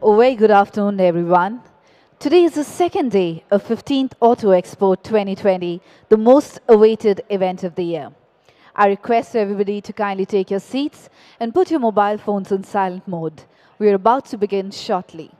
A very good afternoon, everyone. Today is the second day of 15th AutoExpo 2020, the most awaited event of the year. I request everybody to kindly take your seats and put your mobile phones on silent mode. We are about to begin shortly.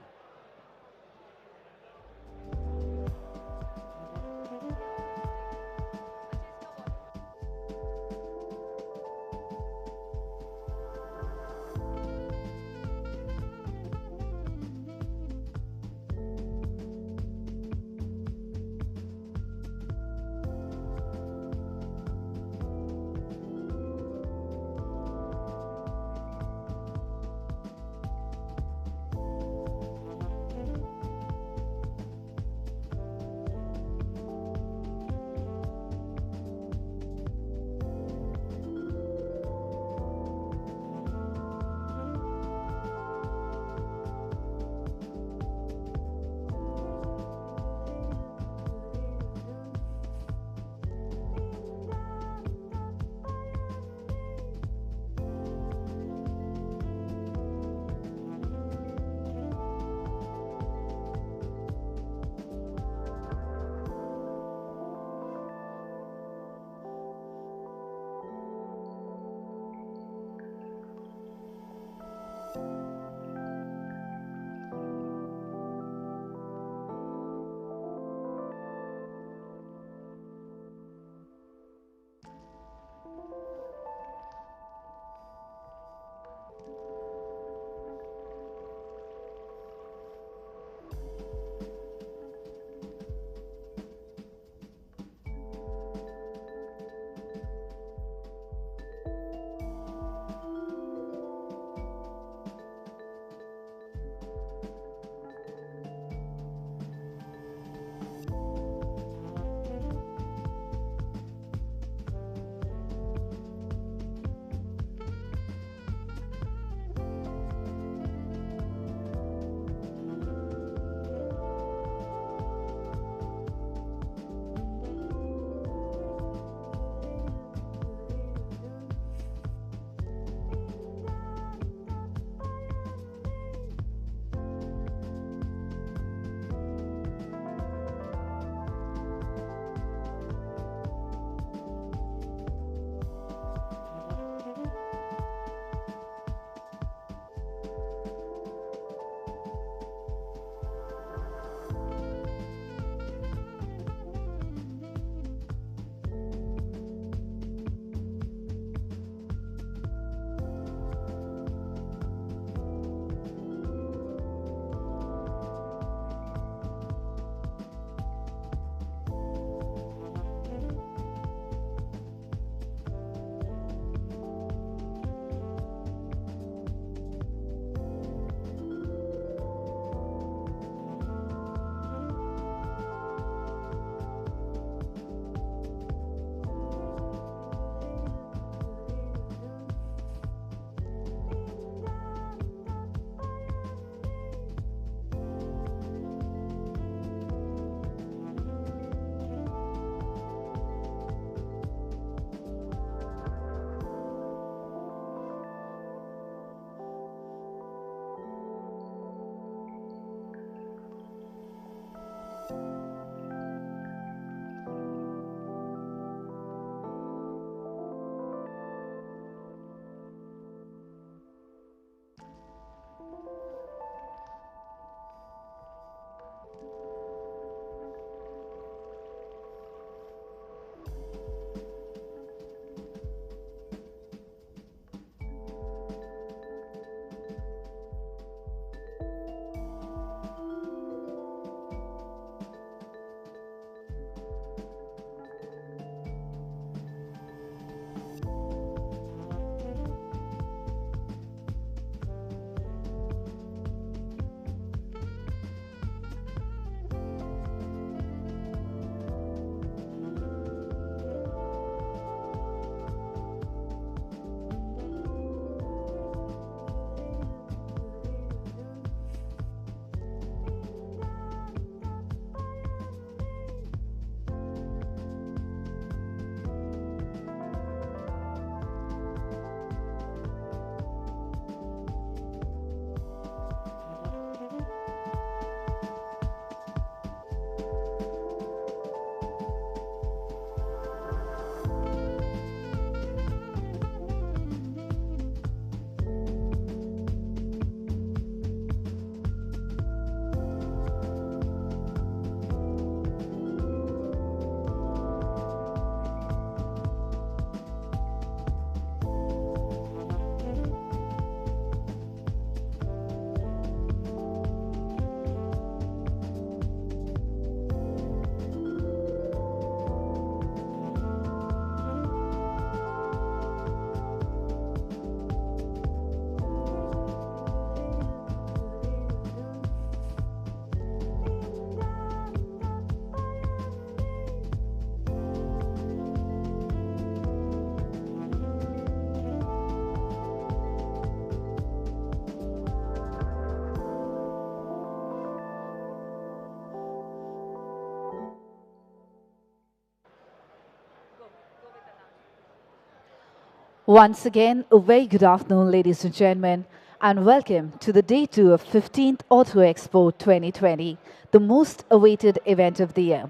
Once again, a very good afternoon, ladies and gentlemen, and welcome to the day 2 of 15th Auto Expo 2020, the most awaited event of the year.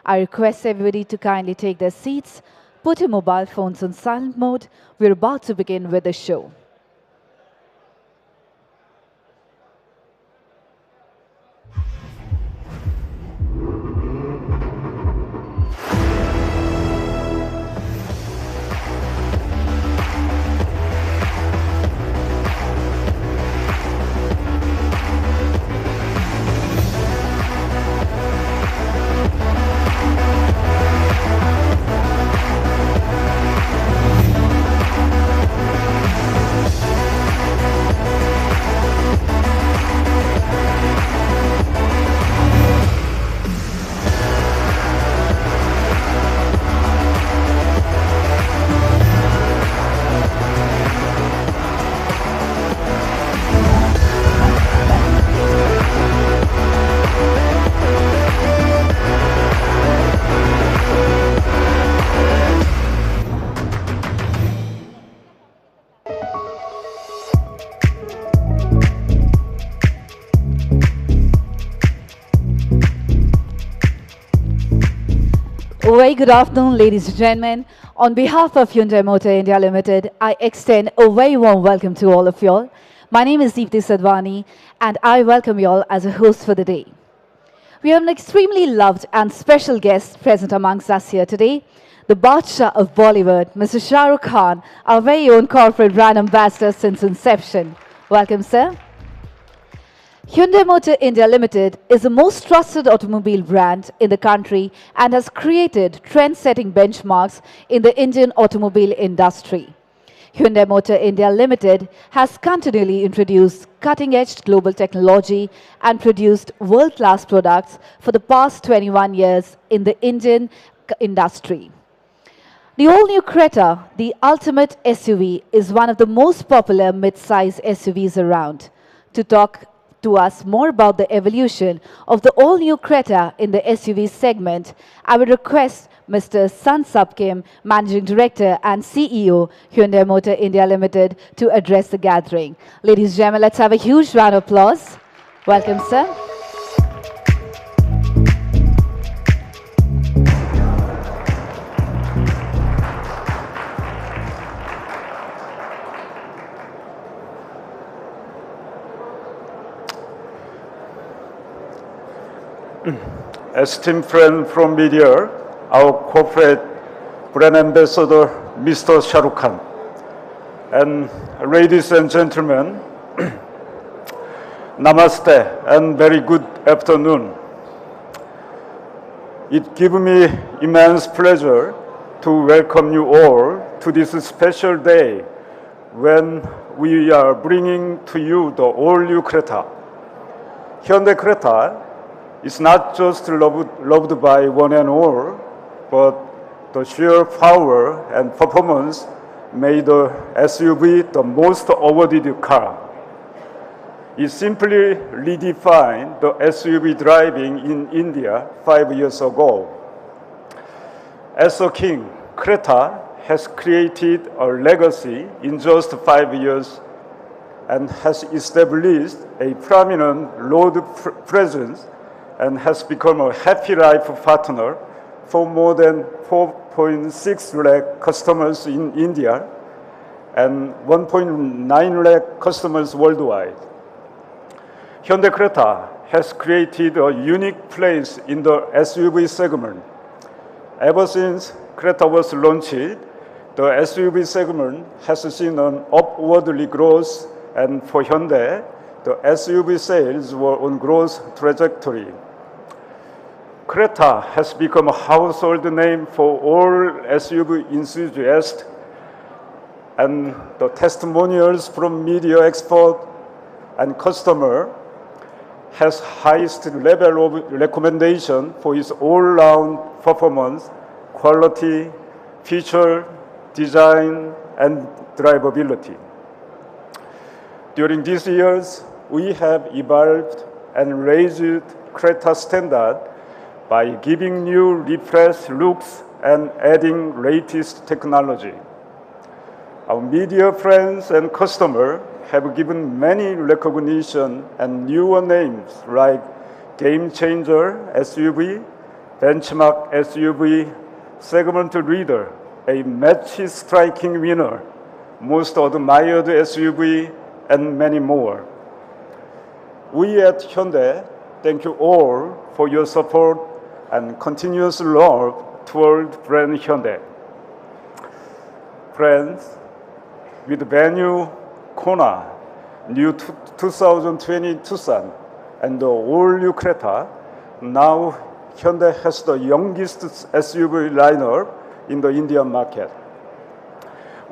I request everybody to kindly take their seats, put your mobile phones on silent mode. We're about to begin with the show. Very good afternoon, ladies and gentlemen. On behalf of Hyundai Motor India Limited, I extend a very warm welcome to all of you all. My name is Deepthi Sadhwani, and I welcome you all as a host for the day. We have an extremely loved and special guest present amongst us here today, the Badshah of Bollywood, Mr. Shah Rukh Khan, our very own corporate brand ambassador since inception. Welcome, sir. Hyundai Motor India Limited is the most trusted automobile brand in the country and has created trend-setting benchmarks in the Indian automobile industry. Hyundai Motor India Limited has continually introduced cutting-edge global technology and produced world-class products for the past 21 years in the Indian industry. The all-new CRETA, the ultimate SUV, is one of the most popular mid-size SUVs around. To talk to us more about the evolution of the all-new CRETA in the SUV segment, I would request Mr. Sansab Kim, Managing Director and CEO, Hyundai Motor India Limited, to address the gathering. Ladies and gentlemen, let's have a huge round of applause. Welcome, sir. Esteemed friend from media, our corporate brand ambassador, Mr. Shah Rukh Khan, and ladies and gentlemen, namaste and very good afternoon. It gives me immense pleasure to welcome you all to this special day when we are bringing to you the all-new CRETA. Hyundai CRETA is not just loved by one and all, but the sheer power and performance made the SUV the most awarded car. It simply redefined the SUV driving in India 5 years ago. As a king, CRETA has created a legacy in just 5 years and has established a prominent road presence and has become a happy life partner for more than 4.6 lakh customers in India and 1.9 lakh customers worldwide. Hyundai CRETA has created a unique place in the SUV segment. Ever since CRETA was launched, the SUV segment has seen an upwardly growth, and for Hyundai, the SUV sales were on growth trajectory. CRETA has become a household name for all SUV enthusiasts, and the testimonials from media experts and customers has highest level of recommendation for its all-round performance, quality, feature, design, and drivability. During these years, we have evolved and raised CRETA standard by giving new refreshed looks and adding latest technology. Our media friends and customers have given many recognition and newer names like Game Changer SUV, Benchmark SUV, Segment Leader, a match striking winner, Most Admired SUV, and many more. We at Hyundai thank you all for your support and continuous love toward brand Hyundai. Friends, with venue Kona, new 2020 Tucson, and the all-new CRETA, now Hyundai has the youngest SUV lineup in the Indian market.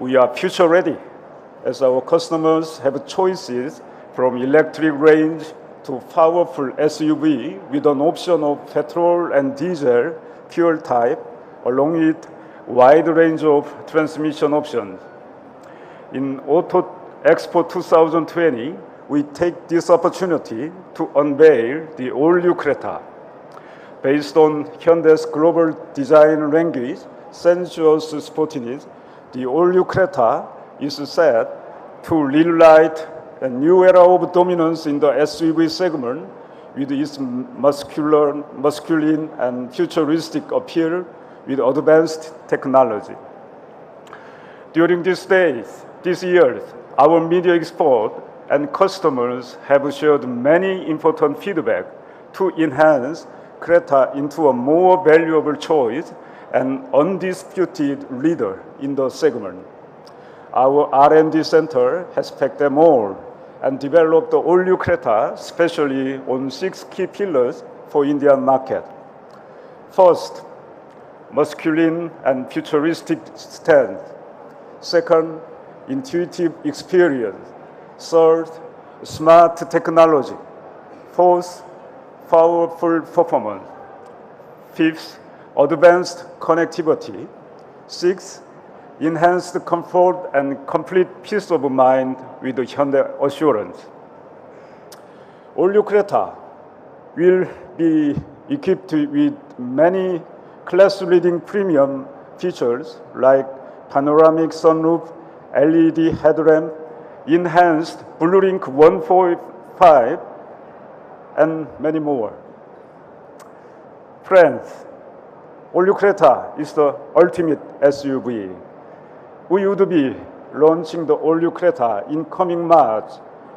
We are future ready as our customers have choices from electric range to powerful SUV with an option of petrol and diesel fuel type, along with wide range of transmission options. In AutoExpo 2020, we take this opportunity to unveil the all-new CRETA. Based on Hyundai's global design language, sensuous sportiness, the all-new CRETA is set to relight a new era of dominance in the SUV segment with its masculine and futuristic appeal with advanced technology. During these years, our media expert and customers have shared many important feedback to enhance CRETA into a more valuable choice and undisputed leader in the segment. Our R&D center has packed them all and developed the all-new CRETA specially on 6 key pillars for Indian market. First, masculine and futuristic stance. Second, intuitive experience. Third, smart technology. Fourth, powerful performance. Fifth, advanced connectivity. Sixth, enhanced comfort and complete peace of mind with the Hyundai assurance. All-new CRETA will be equipped with many class-leading premium features like panoramic sunroof, LED headlamp, enhanced BlueLink 145, and many more. Friends, all-new CRETA is the ultimate SUV. We would be launching the all-new CRETA in coming March,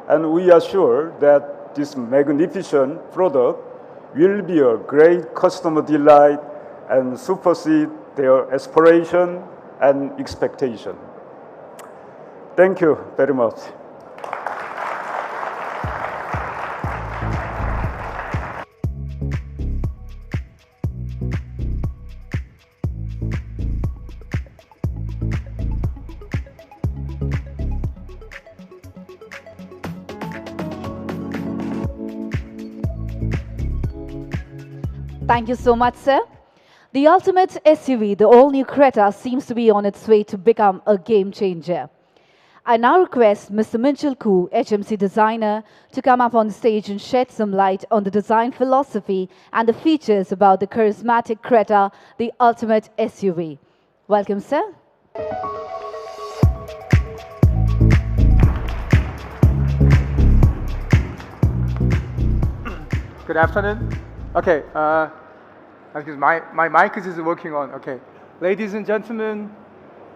and we are sure that this magnificent product will be a great customer delight and supersede their aspiration and expectation. Thank you very much. Thank you so much, sir. The ultimate SUV, the all-new CRETA, seems to be on its way to become a game changer. I now request Mr. Minchul Koo, HMC designer, to come up on stage and shed some light on the design philosophy and the features about the charismatic CRETA, the ultimate SUV. Welcome, sir. Good afternoon. Okay, my mic is working on. Okay, ladies and gentlemen,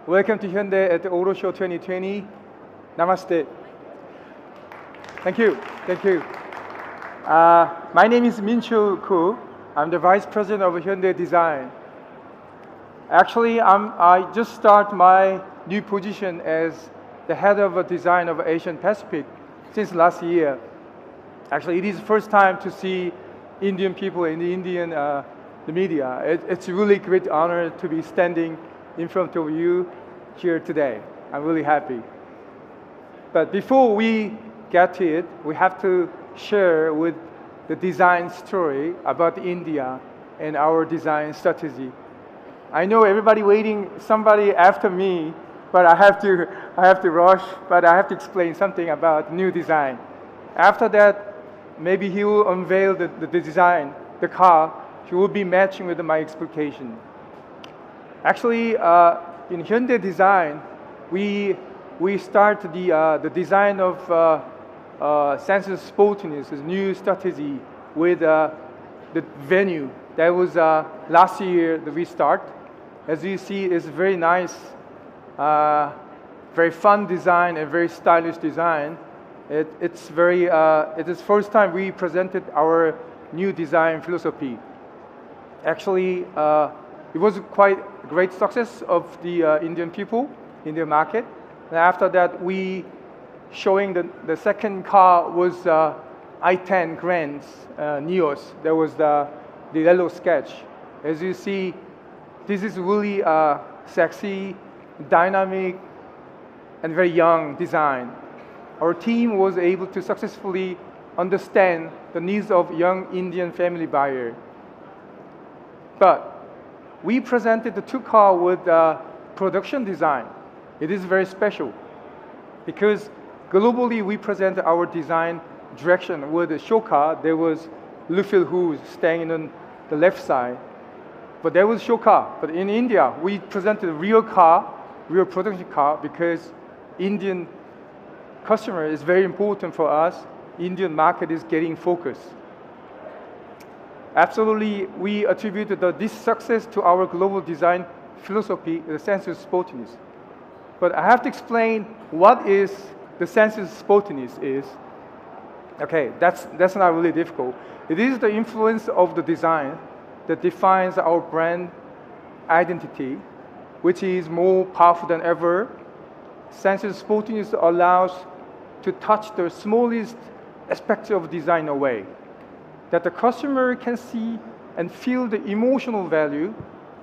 welcome to Hyundai at the Auto Show 2020. Namaste. Thank you. Thank you. My name is Minchul Koo. I'm the Vice President of Hyundai Design. Actually, I just start my new position as the head of design of Asian Pacific since last year. Actually, it is the first time to see Indian people in the Indian the media. It's a really great honor to be standing in front of you here today. I'm really happy. But before we get to it, we have to share with the design story about India and our design strategy. I know everybody waiting, somebody after me, but I have to rush, but I have to explain something about new design. After that, maybe he will unveil the design, the car. He will be matching with my expectation. Actually, in Hyundai design, we we start the design of sense of sportiness, this new strategy with the venue. That was last year that we start. As you see, it's very nice, very fun design and very stylish design. It is first time we presented our new design philosophy. Actually, it was quite a great success of the Indian people, Indian market. And after that, we showing the second car was i10 Grand's Neos. That was the yellow sketch. As you see, this is really sexy, dynamic, and very young design. Our team was able to successfully understand the needs of young Indian family buyer. But we presented the two cars with production design. It is very special because globally we present our design direction with a show car. There was Lufil who's staying on the left side, but there was show car. But in India, we presented a real car, real production car, because Indian customer is very important for us. Indian market is getting focused. Absolutely, we attributed this success to our global design philosophy, the sense of sportiness. But I have to explain what is the sense of sportiness is. Okay, that's not really difficult. It is the influence of the design that defines our brand identity, which is more powerful than ever. Sense of sportiness allows to touch the smallest aspect of design in a way that the customer can see and feel the emotional value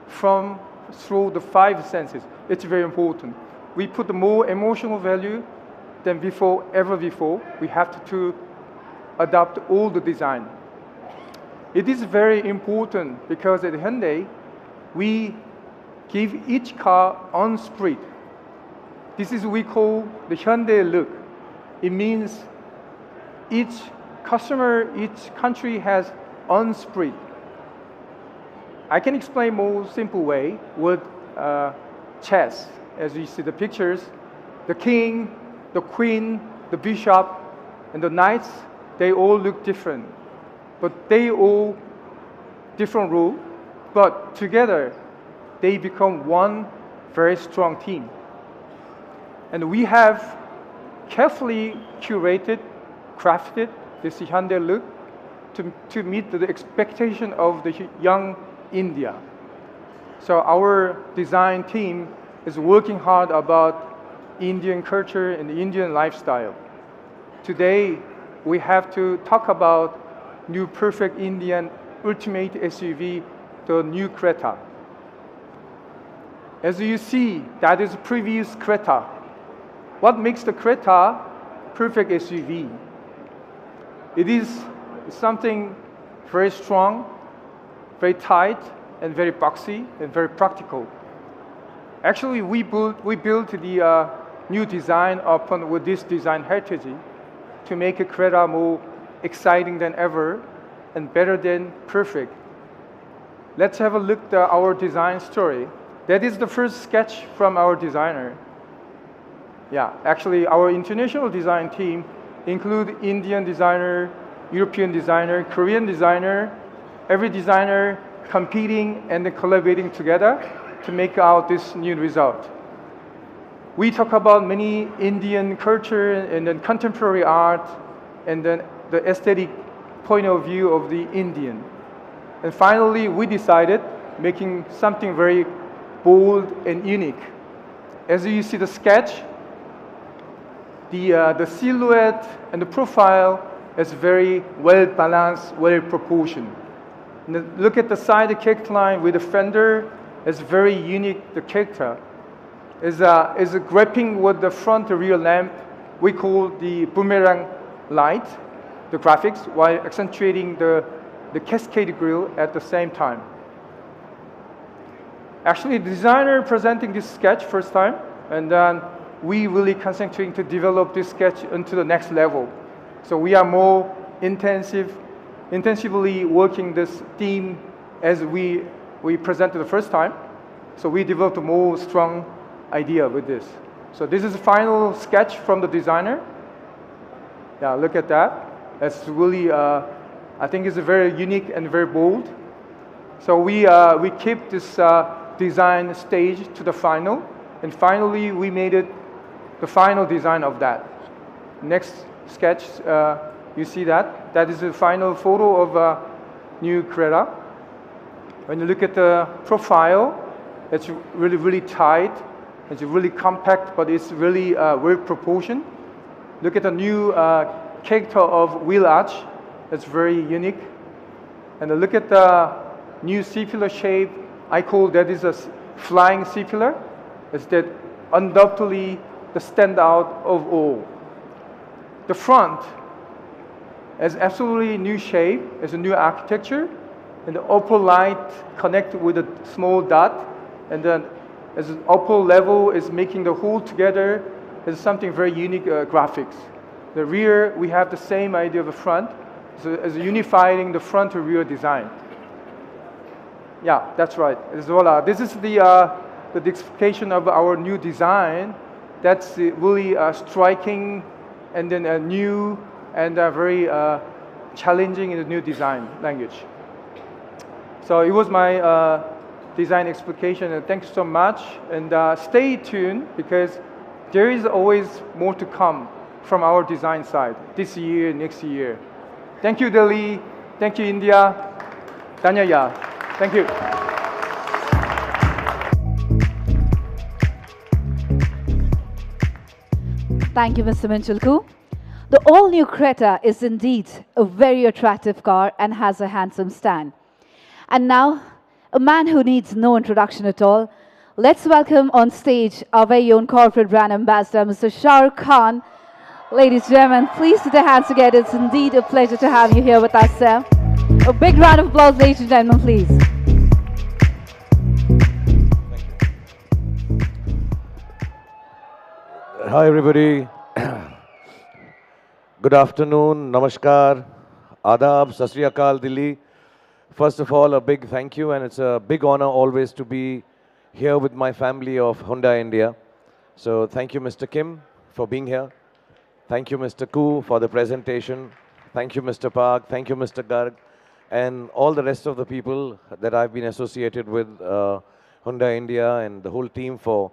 through the five senses. It's very important. We put more emotional value than ever before. We have to adopt all the design. It is very important because at Hyundai, we give each car own spirit. This is what we call the Hyundai look. It means each customer, each country has own spirit. I can explain more simple way with chess. As you see the pictures, the king, the queen, the bishop, and the knights, they all look different. But they all different role, but together they become one very strong team. And we have carefully curated, crafted this Hyundai look to meet the expectation of the young India. So our design team is working hard about Indian culture and Indian lifestyle. Today, we have to talk about new perfect Indian ultimate SUV, the new CRETA. As you see, that is previous CRETA. What makes the CRETA perfect SUV? It is something very strong, very tight, and very boxy, and very practical. Actually, we built the new design with this design heritage to make a CRETA more exciting than ever and better than perfect. Let's have a look at our design story. That is the first sketch from our designer. Yeah, actually, our international design team include Indian designer, European designer, Korean designer, every designer competing and collaborating together to make out this new result. We talk about many Indian culture and then contemporary art and then the aesthetic point of view of the Indian. And finally, we decided making something very bold and unique. As you see the sketch, the silhouette and the profile is very well balanced, well proportioned. And look at the side character line with the fender is very unique. The character is grabbing with the front rear lamp. We call the boomerang light, the graphics, while accentuating the cascade grille at the same time. Actually, the designer presenting this sketch first time, and then we really concentrating to develop this sketch into the next level. So we are more intensively working this theme as we presented the first time. So we developed a more strong idea with this. So this is the final sketch from the designer. Yeah, look at that. That's really, I think it's very unique and very bold. So we keep this design stage to the final, and finally we made it the final design of that. Next sketch, you see that? That is the final photo of new CRETA. When you look at the profile, it's really, really tight. It's really compact, but it's really very proportioned. Look at the new character of wheel arch. It's very unique. And look at the new C-pillar shape. I call that is a flying C-pillar. It's that undoubtedly the standout of all. The front is absolutely new shape. It's a new architecture. And the upper light connected with a small dot. And then as the upper level is making the whole together, is something very unique graphics. The rear, we have the same idea of the front. So it's unifying the front to rear design. Yeah, that's right. This is the explication of our new design. That's really striking and then new and very challenging in the new design language. So it was my design explication, and thanks so much. And stay tuned, because there is always more to come from our design side this year, next year. Thank you, Delhi. Thank you, India. Danyaya. Thank you. Thank you, Mr. Minchulku. The all-new CRETA is indeed a very attractive car and has a handsome stand. And now, a man who needs no introduction at all. Let's welcome on stage our very own corporate brand ambassador, Mr. Shah Rukh Khan. Ladies and gentlemen, please put your hands together. It's indeed a pleasure to have you here with us, sir. A big round of applause, ladies and gentlemen, please. Hi everybody. Good afternoon, namaskar, adab, sat sri akal, Delhi. First of all, a big thank you, and it's a big honor always to be here with my family of Hyundai India. So thank you, Mr. Kim, for being here. Thank you, Mr. Koo, for the presentation. Thank you, Mr. Park. Thank you, Mr. Garg, and all the rest of the people that I've been associated with Hyundai India and the whole team for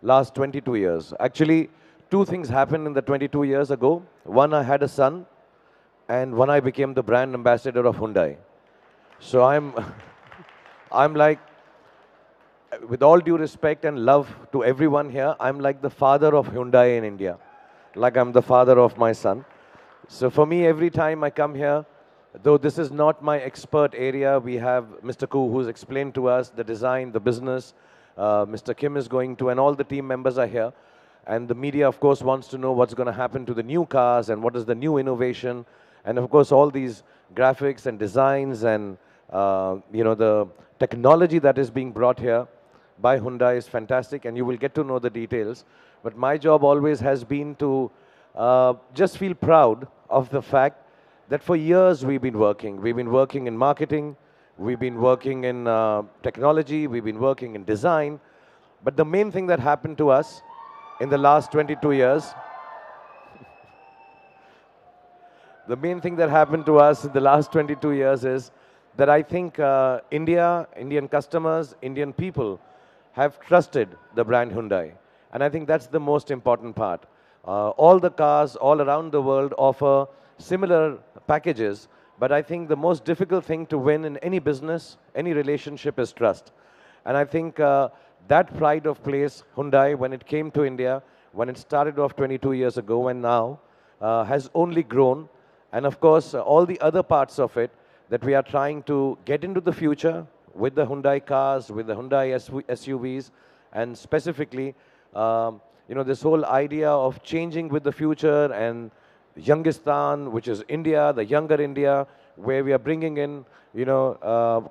last 22 years. Actually, two things happened in the 22 years ago. One, I had a son, and one, I became the brand ambassador of Hyundai. So I'm like, with all due respect and love to everyone here, I'm like the father of Hyundai in India. Like I'm the father of my son. So for me, every time I come here, though this is not my expert area, we have Mr. Koo who's explained to us the design, the business. Mr. Kim is going to, and all the team members are here. And the media, of course, wants to know what's going to happen to the new cars and what is the new innovation. And of course, all these graphics and designs and the technology that is being brought here by Hyundai is fantastic, and you will get to know the details. But my job always has been to just feel proud of the fact that for years we've been working. We've been working in marketing, we've been working in technology, we've been working in design. But the main thing that happened to us in the last 22 years, the main thing that happened to us in the last 22 years is that I think Indian customers, Indian people have trusted the brand Hyundai. And I think that's the most important part. All the cars all around the world offer similar packages, but I think the most difficult thing to win in any business, any relationship is trust. And I think that pride of place, Hyundai, when it came to India, when it started off 22 years ago and now, has only grown. And of course, all the other parts of it that we are trying to get into the future with the Hyundai cars, with the Hyundai SUVs, and specifically, this whole idea of changing with the future and Youngistan, which is India, the younger India, where we are bringing in,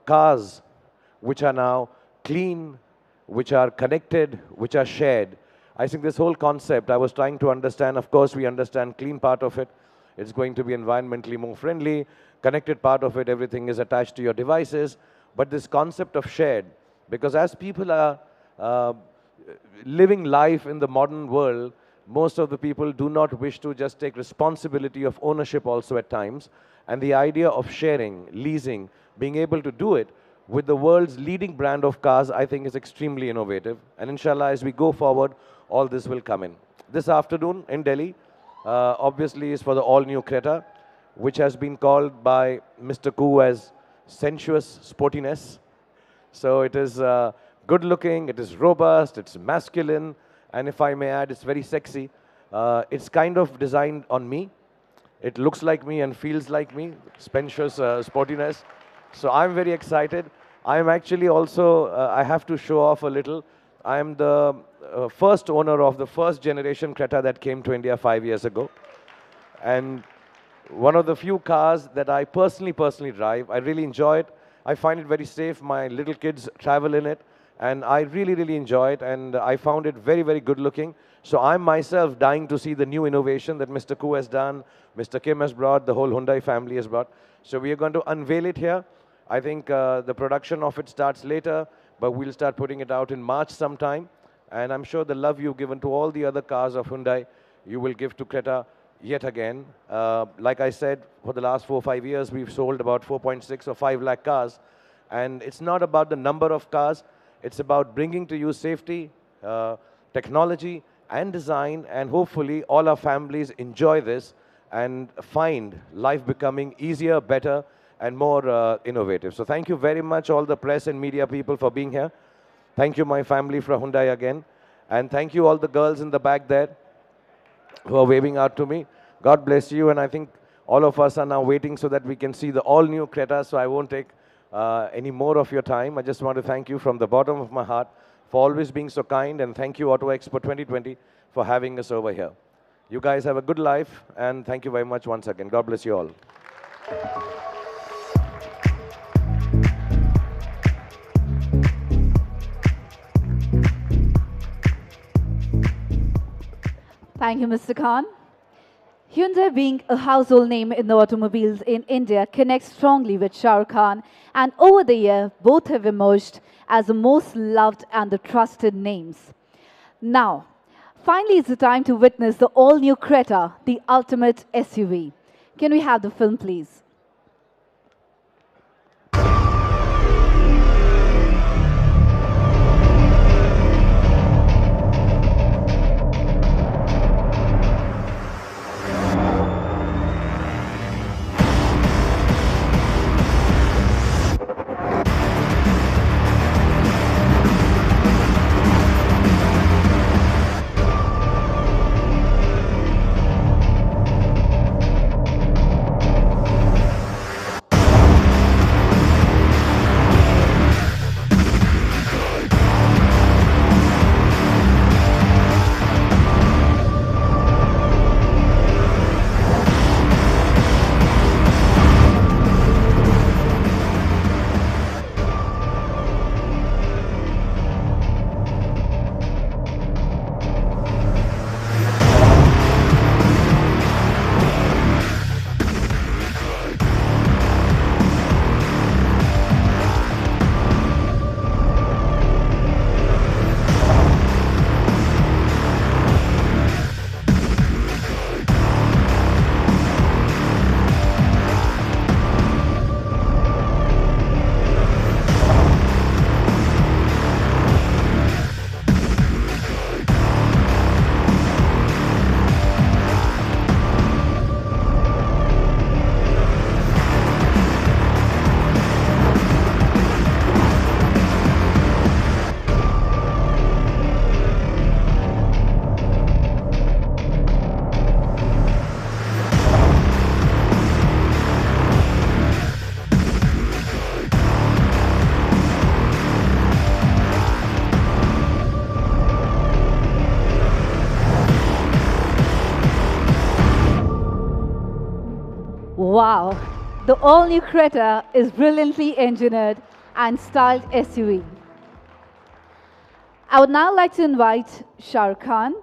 cars which are now clean, which are connected, which are shared. I think this whole concept, I was trying to understand. Of course, we understand clean part of it. It's going to be environmentally more friendly. Connected part of it, everything is attached to your devices. But this concept of shared, because as people are, living life in the modern world, most of the people do not wish to just take responsibility of ownership also at times. And the idea of sharing, leasing, being able to do it with the world's leading brand of cars, I think is extremely innovative. And inshallah, as we go forward, all this will come in. This afternoon in Delhi, obviously is for the all-new CRETA, which has been called by Mr. Koo as sensuous sportiness. So it is good looking, it is robust, it's masculine, and if I may add, it's very sexy. It's kind of designed on me. It looks like me and feels like me, sensuous sportiness. So I'm very excited. I'm actually also, I have to show off a little. I'm the first owner of the first generation CRETA that came to India 5 years ago. And one of the few cars that I personally drive. I really enjoy it. I find it very safe. My little kids travel in it. And I really enjoy it. And I found it very good looking. So I'm myself dying to see the new innovation that Mr. Koo has done, Mr. Kim has brought, the whole Hyundai family has brought. So we are going to unveil it here. I think the production of it starts later, but we'll start putting it out in March sometime. And I'm sure the love you've given to all the other cars of Hyundai, you will give to CRETA yet again. Like I said, for the last 4 or 5 years, we've sold about 4.6 or 5 lakh cars. And it's not about the number of cars. It's about bringing to you safety, technology, and design. And hopefully, all our families enjoy this and find life becoming easier, better, and more innovative. So thank you very much, all the press and media people, for being here. Thank you, my family from Hyundai again. And thank you, all the girls in the back there who are waving out to me. God bless you. And I think all of us are now waiting so that we can see the all-new CRETA, so I won't take any more of your time. I just want to thank you from the bottom of my heart for always being so kind, and thank you, AutoExpo 2020, for having us over here. You guys have a good life, and thank you very much once again. God bless you all. Thank you, Mr. Khan. Hyundai, being a household name in the automobiles in India, connects strongly with Shah Rukh Khan, and over the year, both have emerged as the most loved and the trusted names. Now, finally, it's the time to witness the all-new CRETA, the ultimate SUV. Can we have the film, please? Wow, the all-new CRETA is brilliantly engineered and styled SUV. I would now like to invite Shah Rukh Khan,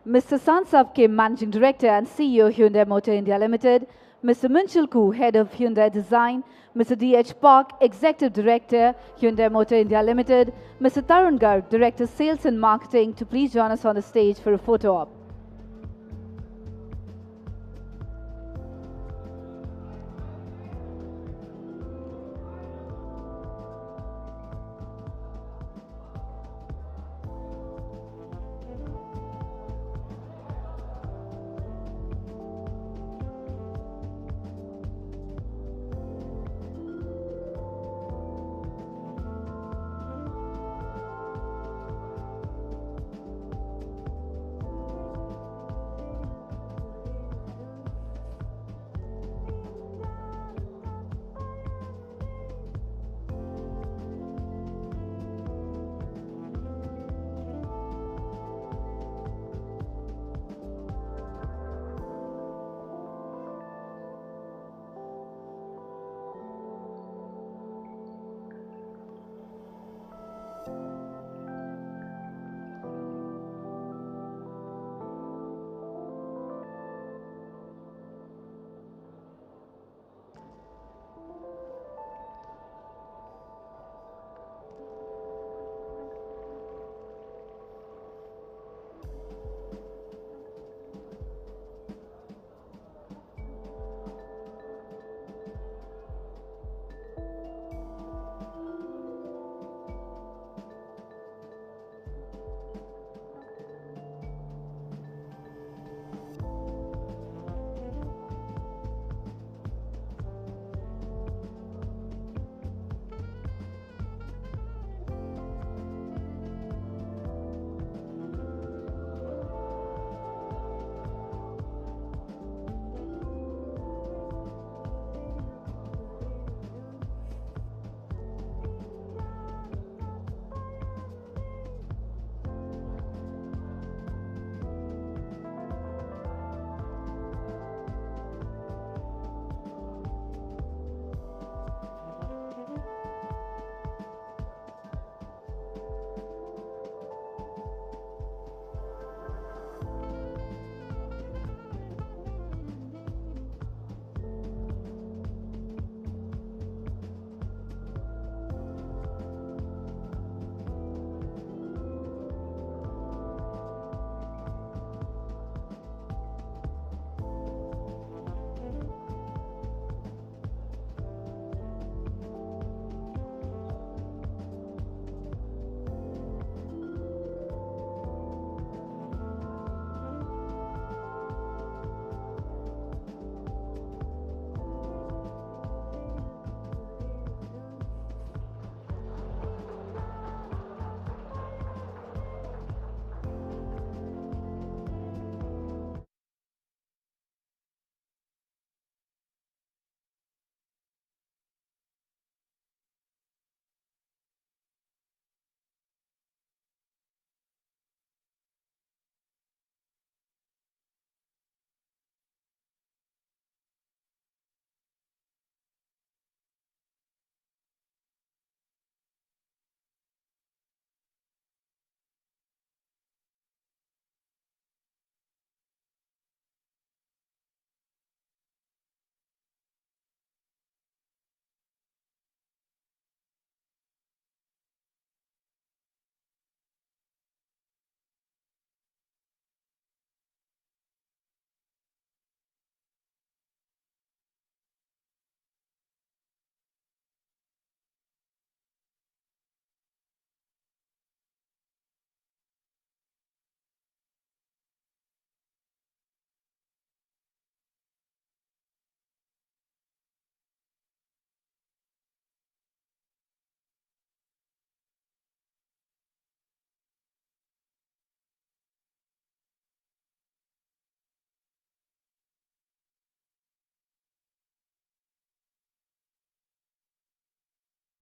Mr. Sansab Kim, Managing Director and CEO, Hyundai Motor India Limited, Mr. Munchulku, Head of Hyundai Design, Mr. D.H. Park, Executive Director, Hyundai Motor India Limited, Mr. Tarun Garg, Director Sales and Marketing, to please join us on the stage for a photo op.